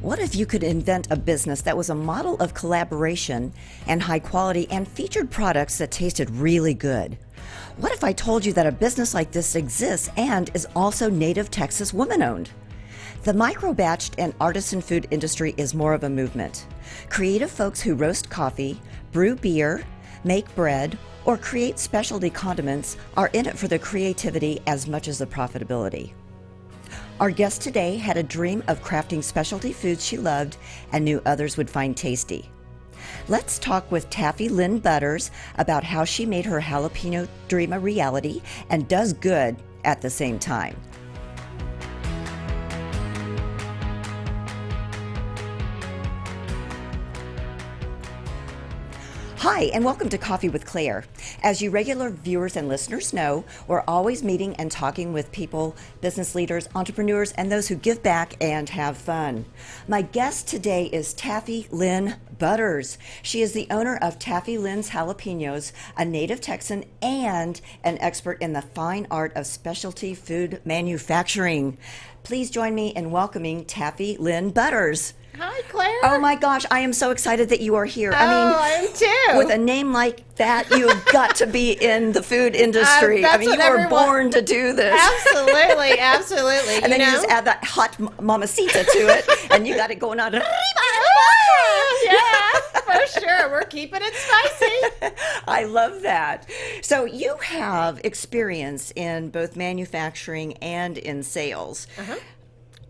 What if you could invent a business that was a model of collaboration and high quality and featured products that tasted really good? What if I told you that a business like this exists and is also native Texas woman-owned? The micro-batched and artisan food industry is more of a movement. Creative folks who roast coffee, brew beer, make bread, or create specialty condiments are in it for the creativity as much as the profitability. Our guest today had a dream of crafting specialty foods she loved and knew others would find tasty. Let's talk with Taffie Lynn Butters about how she made her jalapeno dream a reality and does good at the same time. Hi, and welcome to Coffee with Claire. As you regular viewers and listeners know, we're always meeting and talking with people, business leaders, entrepreneurs, and those who give back and have fun. My guest today is Taffie Lynn Butters. She is the owner of Taffie Lynn's Jalapenos, a native Texan and an expert in the fine art of specialty food manufacturing. Please join me in welcoming Taffie Lynn Butters. Hi, Claire. Oh my gosh, I am so excited that you are here. I am too. With a name like that, you've got to be in the food industry. I mean, you were born to do this. Absolutely, absolutely. And then you just add that hot mamacita to it, and you got it going on. Yeah, for sure. We're keeping it spicy. I love that. So you have experience in both manufacturing and in sales. Uh-huh.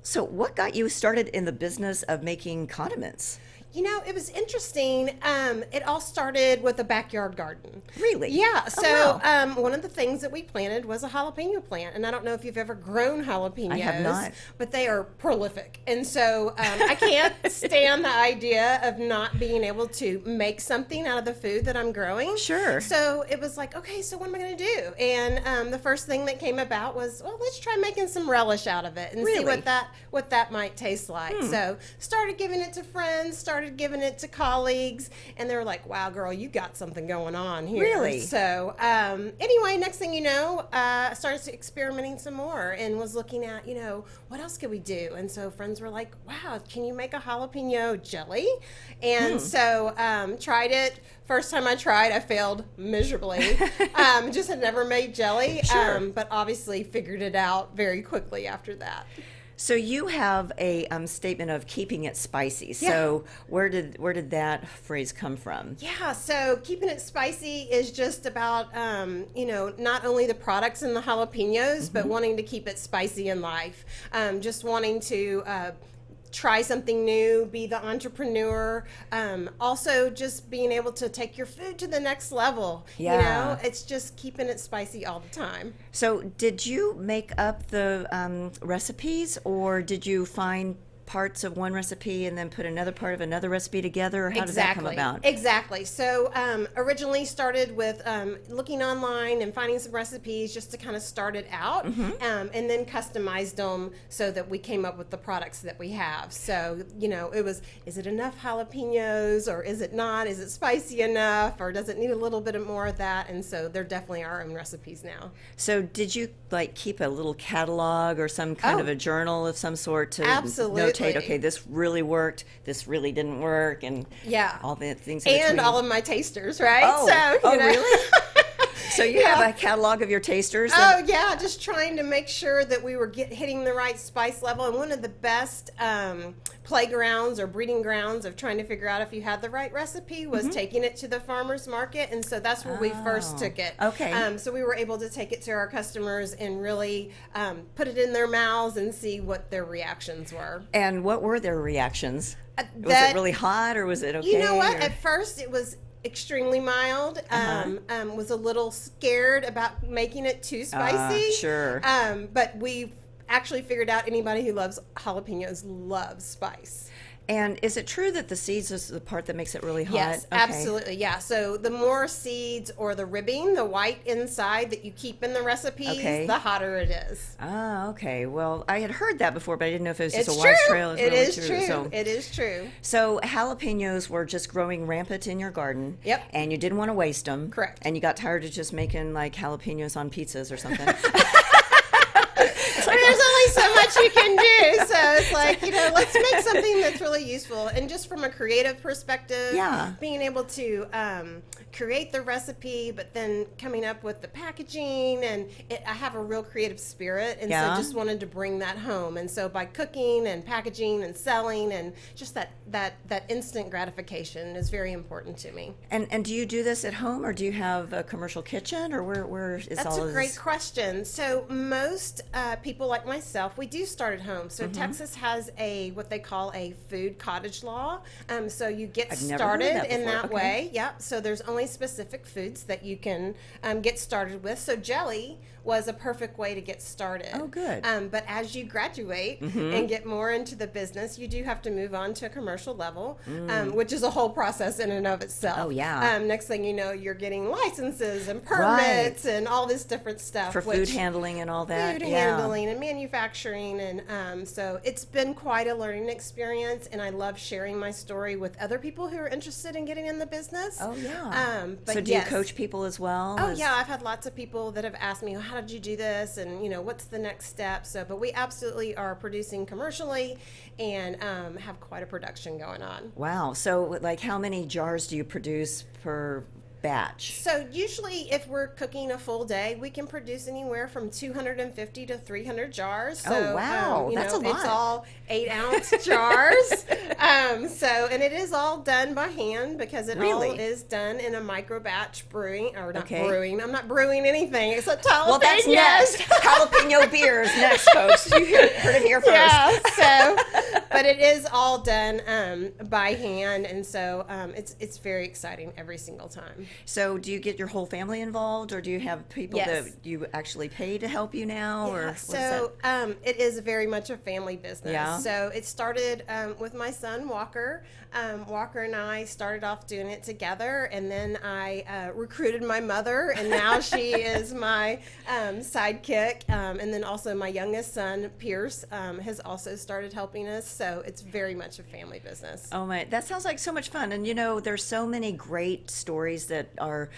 So what got you started in the business of making condiments? You know, it was interesting. It all started with a backyard garden. Really? Yeah. So wow. One of the things that we planted was a jalapeno plant. And I don't know if you've ever grown jalapenos. I have not. But they are prolific. And so I can't stand the idea of not being able to make something out of the food that I'm growing. Sure. So it was like, okay, so what am I going to do? And the first thing that came about was, well, let's try making some relish out of it and see what that might taste like. So started giving it to friends, started giving it to colleagues, and they were like, wow, girl, you got something going on here. Really? So anyway, next thing you know, I started experimenting some more and was looking at, what else could we do? And so friends were like, wow, can you make a jalapeno jelly? And so tried it. First time I tried, I failed miserably. Just had never made jelly, Sure. But obviously figured it out very quickly after that. So you have a statement of keeping it spicy. So where did that phrase come from? Yeah, so keeping it spicy is just about, not only the products and the jalapenos, but wanting to keep it spicy in life. Just wanting to try something new, be the entrepreneur. Also just being able to take your food to the next level. Yeah. It's just keeping it spicy all the time. So did you make up the recipes, or did you find parts of one recipe and then put another part of another recipe together? Or how does that come about? Exactly. So originally started with looking online and finding some recipes just to kind of start it out, and then customized them so that we came up with the products that we have. So, it was, is it enough jalapenos or is it not? Is it spicy enough or does it need a little bit more of that? And so there definitely are our own recipes now. So did you keep a little catalog or some kind of a journal of some sort to absolutely notate, okay, this really worked, this really didn't work, and all the things in and between. all of my tasters, right? Oh, really? So you have a catalog of your tasters? Oh, yeah, just trying to make sure that we were hitting the right spice level. And one of the best playgrounds or breeding grounds of trying to figure out if you had the right recipe was taking it to the farmer's market. And so that's where we first took it. Okay. So we were able to take it to our customers and really put it in their mouths and see what their reactions were. And what were their reactions? Was it really hot or was it okay? You know what? At first it was extremely mild. Was a little scared about making it too spicy. Sure. But we actually figured out anybody who loves jalapenos loves spice. And is it true that the seeds is the part that makes it really hot? Yes, Okay. absolutely. Yeah. So the more seeds or the ribbing, the white inside that you keep in the recipes, Okay. the hotter it is. Ah, okay. Well, I had heard that before, but I didn't know if it was just It's a wise true. trail. It's It really is true. So, It is true. so jalapenos were just growing rampant in your garden. Yep. And you didn't want to waste them. Correct. And you got tired of just making like jalapenos on pizzas or something. I mean, there's only so much you can do. So it's like, let's make something that's really useful. And just from a creative perspective, Yeah. being able to create the recipe, but then coming up with the packaging. And I have a real creative spirit. And Yeah. so just wanted to bring that home. And so by cooking and packaging and selling and just that instant gratification is very important to me. And do you do this at home, or do you have a commercial kitchen, or where is That's all a of great this? question. So most people like myself, we do start at home. So Texas has what they call a food cottage law. So you get I've never heard of started that in before. that Okay. way. Yeah. So there's only specific foods that you can get started with. So jelly was a perfect way to get started. Oh, good. But as you graduate and get more into the business, you do have to move on to a commercial level, which is a whole process in and of itself. Oh, yeah. Next thing you know, you're getting licenses and permits and all this different stuff. For food handling and all that? Food Yeah. handling and manufacturing. And so it's been quite a learning experience. And I love sharing my story with other people who are interested in getting in the business. Oh, yeah. But So do yes. you coach people as well? Oh yeah, I've had lots of people that have asked me, well, how did you do this, and what's the next step? So, but we absolutely are producing commercially, and have quite a production going on. Wow. So like how many jars do you produce per batch? So usually, if we're cooking a full day, we can produce anywhere from 250 to 300 jars. So, Oh, wow. That's a lot. It's all 8-ounce jars. And it is all done by hand because it all Really? is done in a micro batch brewing, or not Okay. brewing. I'm not brewing anything except jalapenos. Well, that's next. Jalapeno beers next, folks. You heard it here first. Yeah. So, but it is all done by hand, and so it's very exciting every single time. So do you get your whole family involved, or do you have people Yes. that you actually pay to help you now? Or Yeah, what's so it is very much a family business. Yeah. So it started with my son Walker. Walker and I started off doing it together, and then I recruited my mother, and now she is my sidekick. And then also my youngest son Pierce has also started helping us. So it's very much a family business. Oh my, that sounds like so much fun. And there's so many great stories that are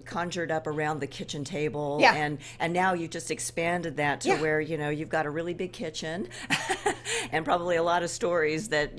conjured up around the kitchen table. Yeah. And now you just expanded that to Yeah. where, you've got a really big kitchen and probably a lot of stories that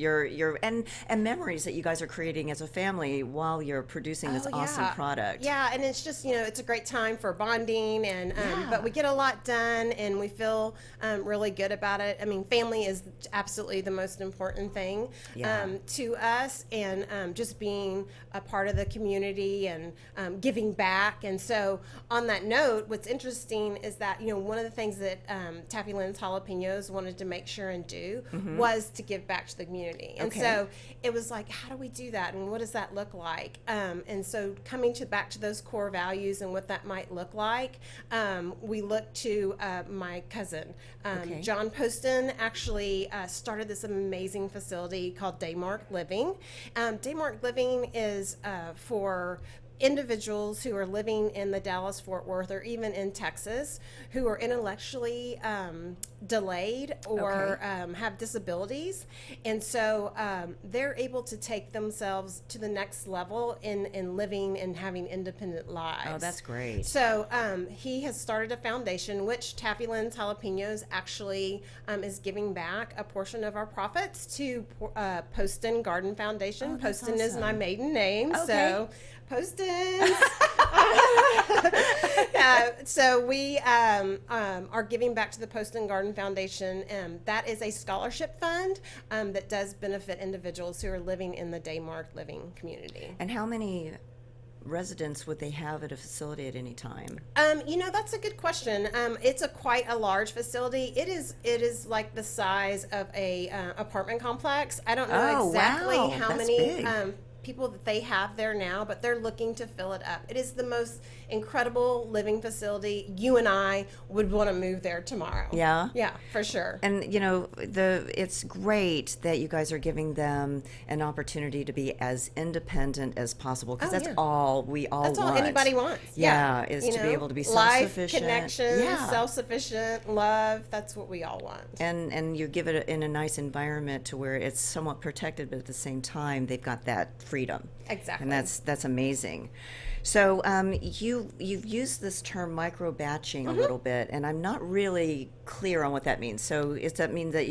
and memories that you guys are creating as a family while you're producing this awesome product. Yeah, and it's just, it's a great time for bonding, and but we get a lot done, and we feel really good about it. I mean, family is absolutely the most important thing to us, and just being a part of the community and giving back. And so on that note, what's interesting is that, one of the things that Taffie Lynn's Jalapenos wanted to make sure and do was to give back to the community. And so it was like, how do we do that, and what does that look like? And so coming back to those core values and what that might look like, we look to my cousin, John Poston, actually started this amazing facility called Daymark Living. Daymark Living is for individuals who are living in the Dallas-Fort Worth or even in Texas who are intellectually delayed or have disabilities. And so they're able to take themselves to the next level in living and having independent lives. Oh, that's great. So he has started a foundation, which Taffie Lynn's Jalapenos actually is giving back a portion of our profits to Poston Garden Foundation. Oh, that's Poston is my awesome. maiden name, Okay. so Poston. So we are giving back to the Poston Garden Foundation. That is a scholarship fund that does benefit individuals who are living in the Daymark Living community. And how many residents would they have at a facility at any time? That's a good question. It's quite a large facility. It is like the size of a apartment complex. I don't know exactly wow, how that's many big. people that they have there now, but they're looking to fill it up. It is the most incredible living facility. You and I would want to move there tomorrow. Yeah? Yeah, for sure. And, you know, it's great that you guys are giving them an opportunity to be as independent as possible, because that's all we all want. That's all anybody wants. Yeah, is to be able to be self-sufficient. Life, connection, self-sufficient, love. That's what we all want. And you give it in a nice environment to where it's somewhat protected, but at the same time, they've got that freedom. Exactly. And that's amazing. So you've used this term micro batching a little bit, and I'm not really clear on what that means. So does that mean that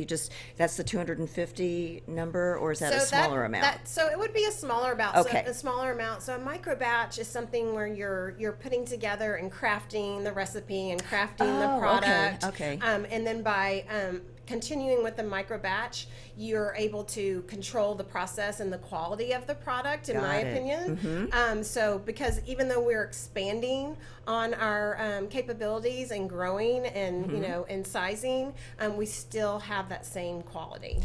that's the 250 number, or is that a smaller amount? So it would be a smaller amount. Okay. So a smaller amount. So a micro batch is something where you're putting together and crafting the recipe and crafting the product. Okay. And then by continuing with the micro batch, you're able to control the process and the quality of the product, in my opinion. So because even though we're expanding on our capabilities and growing and, you know, and sizing, we still have that same quality.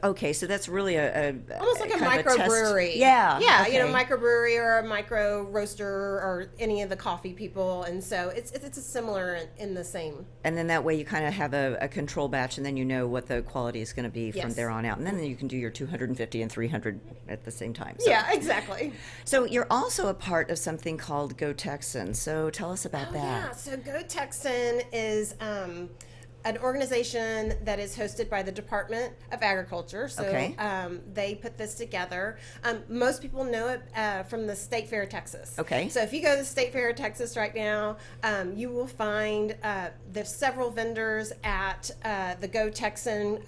Okay, so that's really almost like a microbrewery. Yeah. Yeah, okay. you know, microbrewery or a micro roaster or any of the coffee people, and so it's a similar in the same. And then that way you kind of have a control batch, and then you know what the quality is going to be from there on out, and then you can do your 250 and 300 at the same time. So. Yeah, exactly. So you're also a part of something called Go Texan. So tell us about that. Yeah, so Go Texan is an organization that is hosted by the Department of Agriculture. So they put this together. Most people know it from the State Fair of Texas. Okay. So if you go to the State Fair of Texas right now, you will find there's several vendors at the Go Texan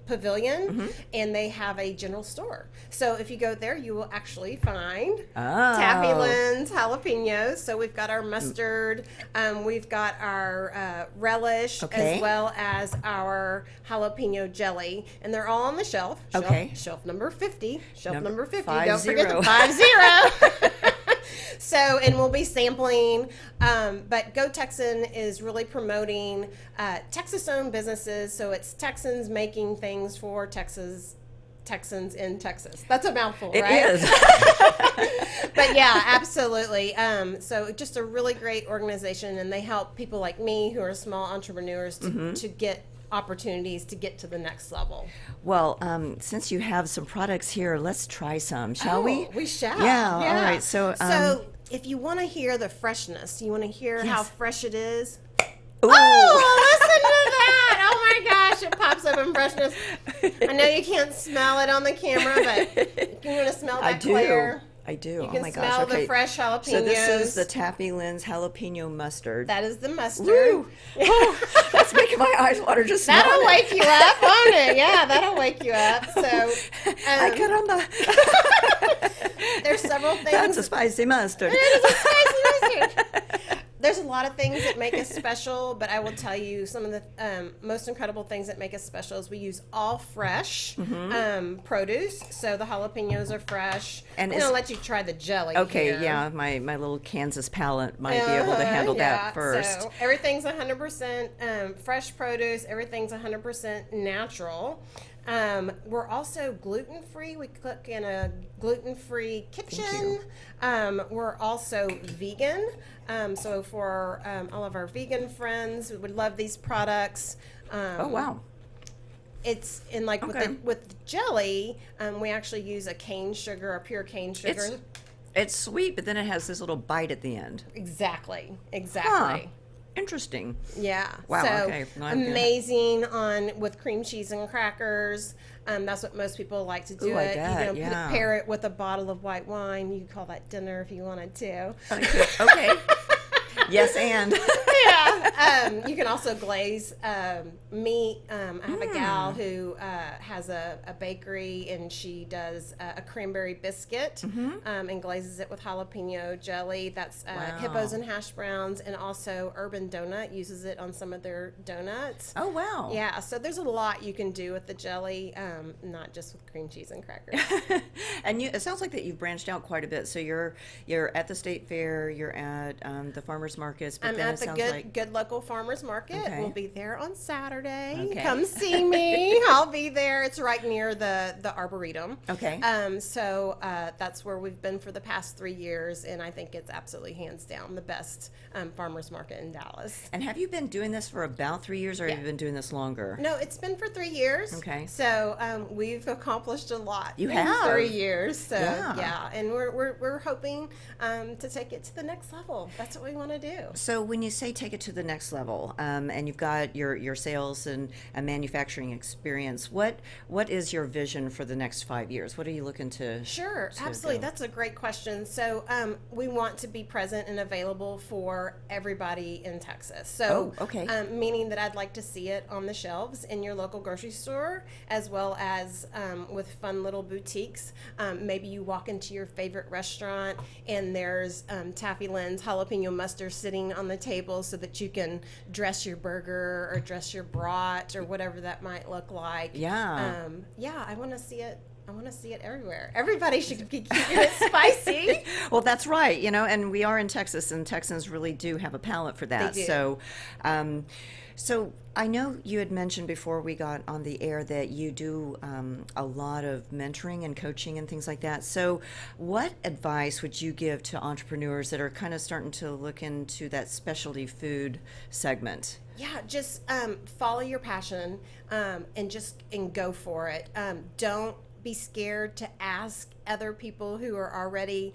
pavilion, and they have a general store. So if you go there, you will actually find Taffie Lynn's jalapenos. So we've got our mustard, we've got our relish, as well as our jalapeno jelly, and they're all on the shelf. Shelf number 50. Number 50. Don't forget the 50. So, and we'll be sampling, but Go Texan is really promoting Texas-owned businesses. So it's Texans making things for Texans in Texas. That's a mouthful, right? It is. But yeah, absolutely. So just a really great organization, and they help people like me who are small entrepreneurs to get opportunities to get to the next level. Well, since you have some products here, let's try some, shall we? We shall. Yeah, all right. So if you want to hear the freshness, you want to hear how fresh it is. Ooh. Oh, listen to that! Oh my gosh, it pops up in freshness. I know you can't smell it on the camera, but you want to smell that clear. I do. You can oh my smell gosh. the fresh jalapenos. So this is the Taffie Lynn's jalapeno mustard. That is the mustard. Woo. Oh, that's making my eyes water just smelling That'll wake you up, won't it? Yeah, that'll wake you up. So I cut on the. There's several things. That's a spicy mustard. It is a spicy mustard. There's a lot of things that make us special, but I will tell you some of the most incredible things that make us special is we use all fresh produce. So the jalapenos are fresh. And I'm going to let you try the jelly here. Yeah, my little Kansas palate might be able to handle that first. So everything's 100% fresh produce. Everything's 100% natural. We're also gluten-free. We cook in a gluten-free kitchen. We're also vegan. So for all of our vegan friends, we would love these products. Oh, wow. It's in with jelly, we actually use a cane sugar, a pure cane sugar. It's sweet, but then it has this little bite at the end. Exactly. Huh. Interesting. Yeah. Wow. So okay. No, amazing with cream cheese and crackers. That's what most people like to do. Ooh, I bet, pair it with a bottle of white wine. You could call that dinner if you wanted to. Okay. Yes, and. Yeah. You can also glaze meat. I have a gal who has a bakery, and she does a cranberry biscuit and glazes it with jalapeno jelly. That's hippos and hash browns, and also Urban Donut uses it on some of their donuts. Oh, wow. Yeah, so there's a lot you can do with the jelly, not just with cream cheese and crackers. And it sounds like that you've branched out quite a bit. So you're at the state fair, you're at the farmers markets, but I'm then at it the sounds Good Good Local Farmers Market. Okay. We'll be there on Saturday. Okay. Come see me. I'll be there. It's right near the Arboretum. Okay. So that's where we've been for the past 3 years, and I think it's absolutely hands down the best farmers market in Dallas. And have you been doing this for about 3 years, or have you been doing this longer? No, it's been for 3 years. Okay. So we've accomplished a lot. You in have 3 years. So Yeah. and we're hoping to take it to the next level. That's what we want to do. So when you say take it to the next level, and you've got your sales and manufacturing experience, what is your vision for the next 5 years? What are you looking to? Sure, to absolutely. go? That's a great question. So we want to be present and available for everybody in Texas. So okay. Meaning that I'd like to see it on the shelves in your local grocery store, as well as with fun little boutiques. Maybe you walk into your favorite restaurant and there's Taffie Lynn's jalapeno mustard sitting on the table so that you can dress your burger or dress your brat or whatever that might look like. Yeah. I want to see it. I want to see it everywhere. Everybody should be keeping it spicy. Well, that's right. And we are in Texas, and Texans really do have a palate for that. They do. So I know you had mentioned before we got on the air that you do a lot of mentoring and coaching and things like that. So what advice would you give to entrepreneurs that are kind of starting to look into that specialty food segment? Yeah, just follow your passion and go for it. Don't be scared to ask other people who are already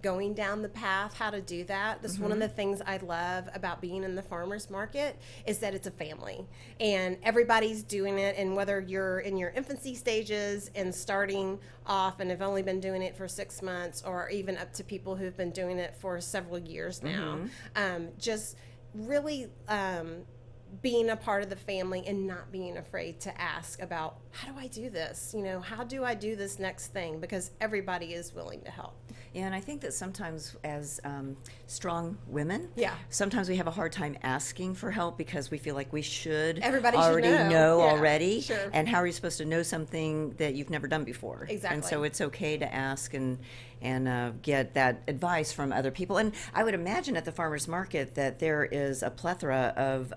going down the path how to do that. That's one of the things I love about being in the farmers market is that it's a family and everybody's doing it. And whether you're in your infancy stages and starting off and have only been doing it for 6 months, or even up to people who've been doing it for several years now, just really being a part of the family and not being afraid to ask about, how do I do this? How do I do this next thing? Because everybody is willing to help. Yeah, and I think that sometimes as strong women, Yeah. sometimes we have a hard time asking for help because we feel like we should Everybody should already know. Yeah, already. sure. And how are you supposed to know something that you've never done before? Exactly. And so it's okay to ask and get that advice from other people. And I would imagine at the farmers market that there is a plethora of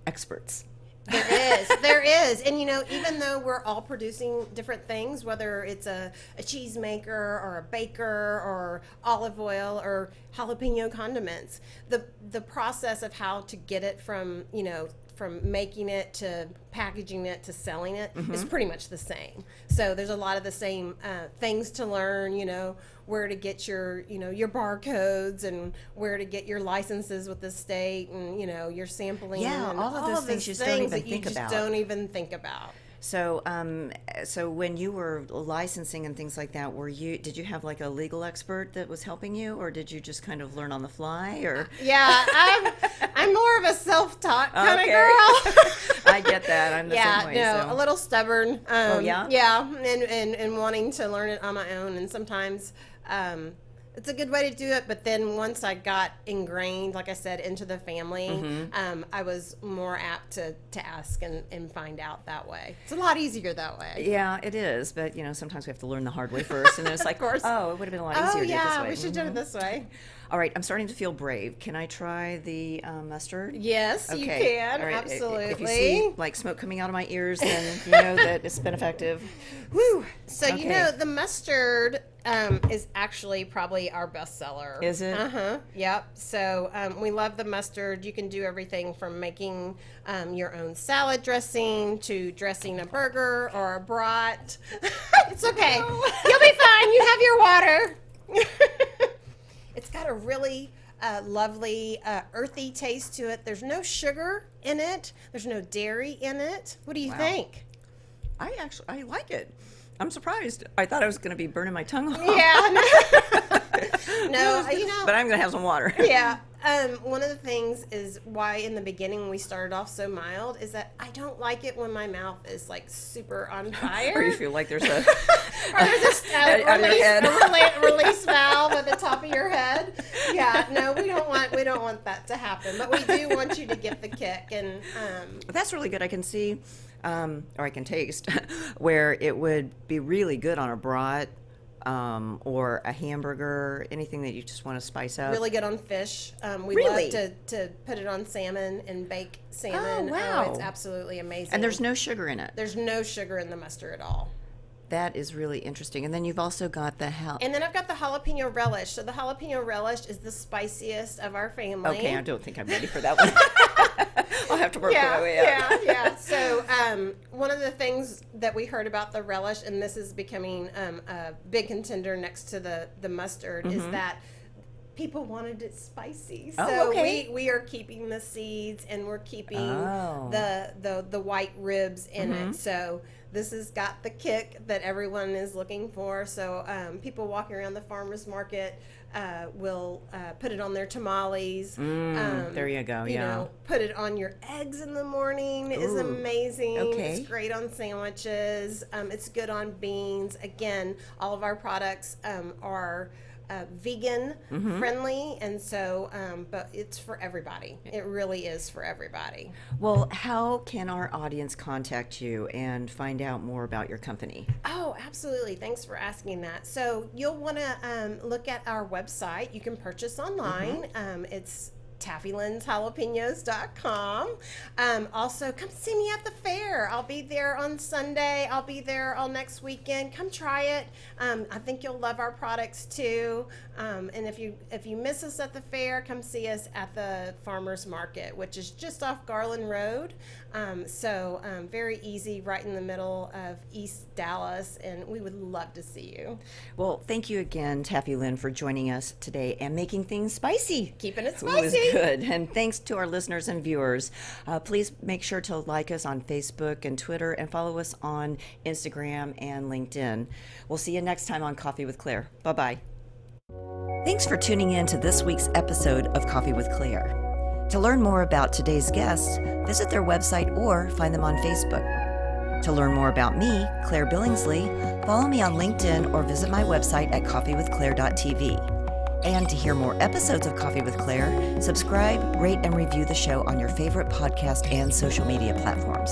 experts. There is. And even though we're all producing different things, whether it's a cheesemaker or a baker or olive oil or jalapeno condiments, the process of how to get it from making it to packaging it to selling it is pretty much the same. So there's a lot of the same things to learn, where to get your barcodes and where to get your licenses with the state and, your sampling. Yeah, and all of those things you just don't even think about. Don't even think about. So, so when you were licensing and things like that, did you have like a legal expert that was helping you, or did you just kind of learn on the fly? Or yeah, I'm more of a self-taught kind of Okay. girl. I get that. I'm the same way. A little stubborn. Yeah? Yeah, and wanting to learn it on my own, and sometimes it's a good way to do it, but then once I got ingrained, like I said, into the family, I was more apt to ask and find out that way. It's a lot easier that way. Yeah, it is. But, sometimes we have to learn the hard way first. And then it's like, course. oh, it would have been a lot easier to do it this way. We should do it this way. All right, I'm starting to feel brave. Can I try the mustard? Yes, you can. All right. Absolutely. If you see like smoke coming out of my ears, then you know that it's been effective. Woo! So Okay. the mustard is actually probably our best seller. Is it? Yep. So we love the mustard. You can do everything from making your own salad dressing to dressing a burger or a brat. It's okay. You'll be fine. You have your water. It's got a really lovely earthy taste to it. There's no sugar in it. There's no dairy in it. What do you think? I like it. I'm surprised. I thought I was going to be burning my tongue off. Yeah. No, But I'm going to have some water. Yeah. One of the things is why in the beginning we started off so mild is that I don't like it when my mouth is like super on fire. Or you feel like there's a or there's a release valve at the top of your head. Yeah, no, we don't want that to happen. But we do want you to get the kick, and That's really good. I can see, or I can taste, where it would be really good on a brat or a hamburger, anything that you just want to spice up? Really good on fish. We Really? love to put it on salmon and bake salmon. Oh, wow. It's absolutely amazing. And there's no sugar in it. There's no sugar in the mustard at all. That is really interesting. And then you've also got the And then I've got the jalapeno relish. So the jalapeno relish is the spiciest of our family. Okay, I don't think I'm ready for that one. I'll have to work my way up. Yeah. So one of the things that we heard about the relish, and this is becoming a big contender next to the mustard, is that people wanted it spicy. So we are keeping the seeds and we're keeping the white ribs in it. So this has got the kick that everyone is looking for. So people walking around the farmer's market will put it on their tamales. There you go. You know, put it on your eggs in the morning is amazing. Okay. It's great on sandwiches. It's good on beans. Again, all of our products are vegan friendly, and so but it's for everybody. It really is for everybody. Well, how can our audience contact you and find out more about your company? Oh, absolutely. Thanks for asking that. So you'll want to look at our website. You can purchase online. It's TaffieLynn'sJalapenos.com. Also, come see me at the fair. I'll be there on Sunday. I'll be there all next weekend. Come try it. I think you'll love our products too. And if you miss us at the fair, come see us at the farmers market, which is just off Garland Road. Very easy, right in the middle of East Dallas, and we would love to see you. Well, thank you again, Taffie Lynn, for joining us today and making things spicy. Keeping it It spicy. was good. And thanks to our listeners and viewers. Please make sure to like us on Facebook and Twitter and follow us on Instagram and LinkedIn. We'll see you next time on Coffee with Claire. Bye-bye. Thanks for tuning in to this week's episode of Coffee with Claire. To learn more about today's guests, visit their website or find them on Facebook. To learn more about me, Claire Billingsley, follow me on LinkedIn or visit my website at coffeewithclaire.tv. And to hear more episodes of Coffee with Claire, subscribe, rate, and review the show on your favorite podcast and social media platforms.